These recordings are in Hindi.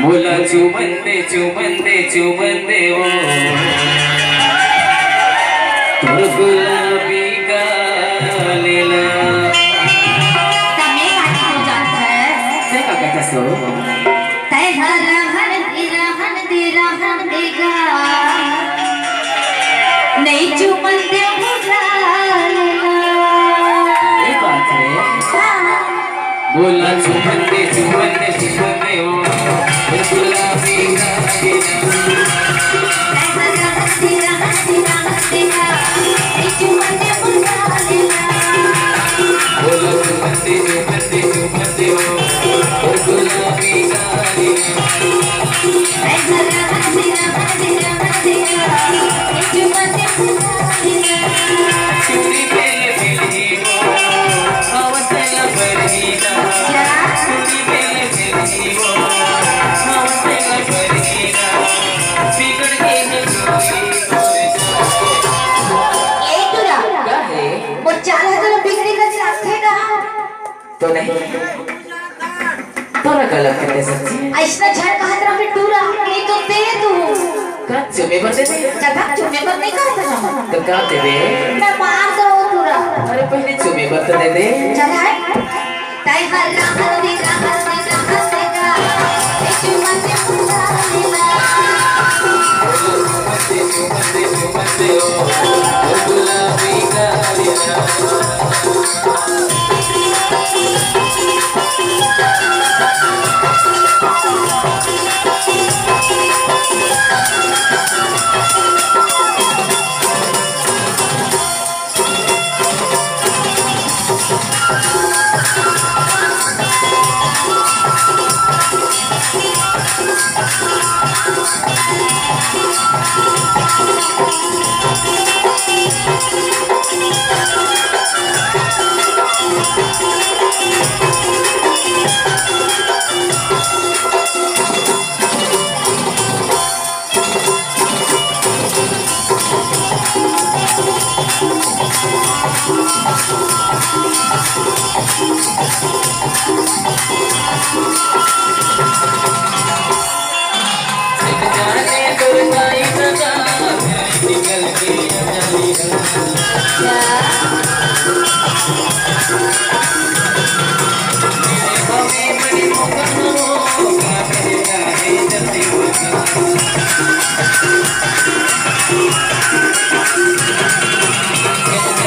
बोला चुमंदे चुमंदे चुमंदे ओ तुर गुलाबी का लीला तमे गाड़ी हो जाता है से का कहता सो तय हन देगा नहीं चुमंदे बुला ये बात है बोला चुमंदे चुमंदे चुमंदे ओ तुर गुलाबी का बोला चुमंदे चुमंदे चुमंदे ओ तुर गुलाबी का चुरी बेले बेली वो हवसला भरीला चुरी बेले बेली वो हवसला भरीला बिगड़ गई है क्या है वो 4,000 बिक्री का रखेगा तो नहीं तोरा गलत कहते सच्ची ऐसा झड़ कहा तेरा पे टूरा नहीं तो दे तू का चुमे पर दे दे जगह चुने पर नहीं कहा था तो का दे दे मैं मार दो टूरा अरे पहले चुमे पर तो दे दे चल है ताई हल्ला हल्दी का चुमंदे बुला लेला चुमंदे चुमंदे ओ गुलाबी का लीला जाने दुर्गाई सदा निकल गई अजली हमें बड़ी मुकद्दमों का मेरे जाने जल्दी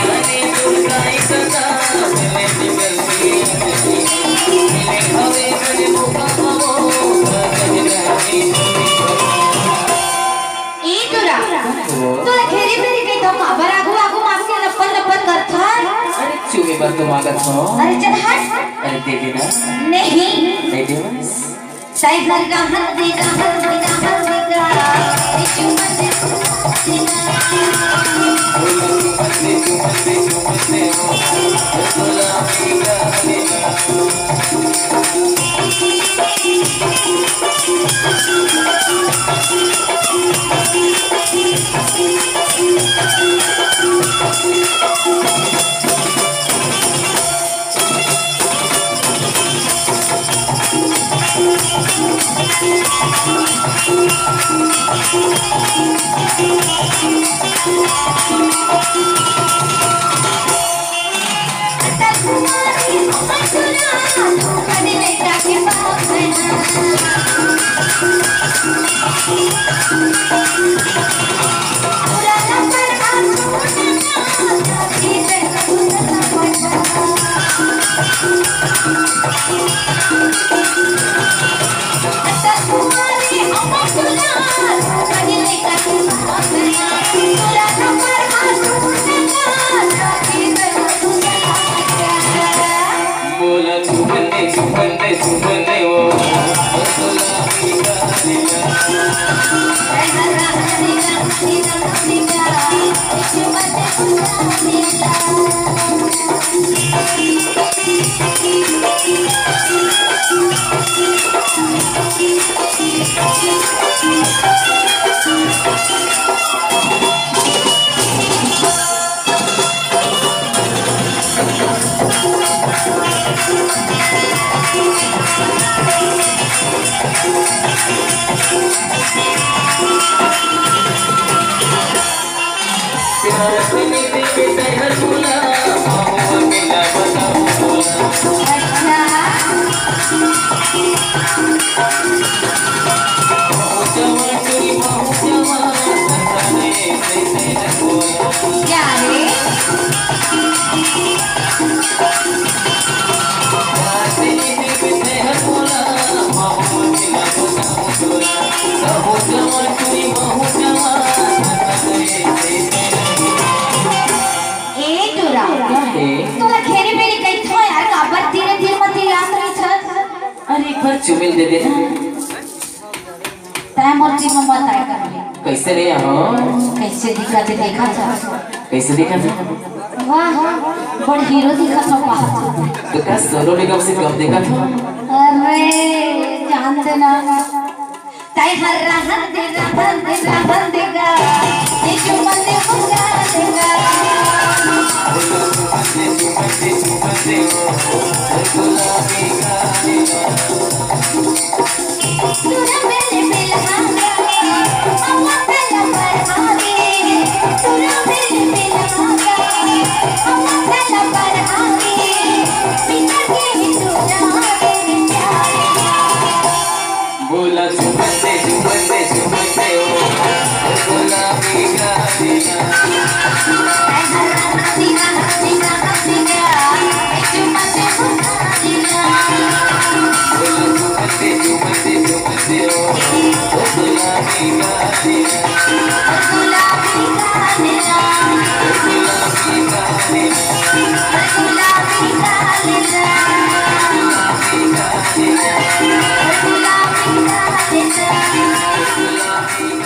जाने दुर्गाई सदा निकल गई अजली हमें बड़ी मुकद्दमों का मेरे जाने तो खेरी फेरी के तो खबर आगू मासी लपन करथा अरे चुमे पर तुम आगत हो अरे चल हट अरे दे देना नहीं दे दे बस सही घर का हल्दी का चुमंदे चुमंदे चुमंदे चुमंदे ओ गुलाबी का लीला बोला चुमंदे चुमंदे चुमंदे ओ अपनी दिल में हर बोला महुआ मिला बताओ बोला अच्छा जवान चोरी महू जवान सताने से बोला क्या रे अपनी दिल में हर बोला महुआ मिला बताओ बोला जवान चोरी महू जवान सताने से ए टुरा तोला खेरी मेरी कई थो यार काबर धीरे धीरे मत याद रही छ अरे एक बार चुमिल दे देना तय मोची में मत आए कर ले कैसे रे हो कैसे दिखा थे देखा था कैसे देखा था वाह बड़ हीरो दिखा था बाहर तो क्या सोलो निगम से कब देखा था अरे जानते ना तय हर रहन देगा ये जो मन दे होगा देगा तुरा मेरे मिलहांगा अम्मा तेरा परहाने तुरा मेरे मिलहांगा अम्मा तेरा परहाने बिना के तुरा मेरे प्यारे बोला सुबह से ओ बोला मेरा दीना गुलाबी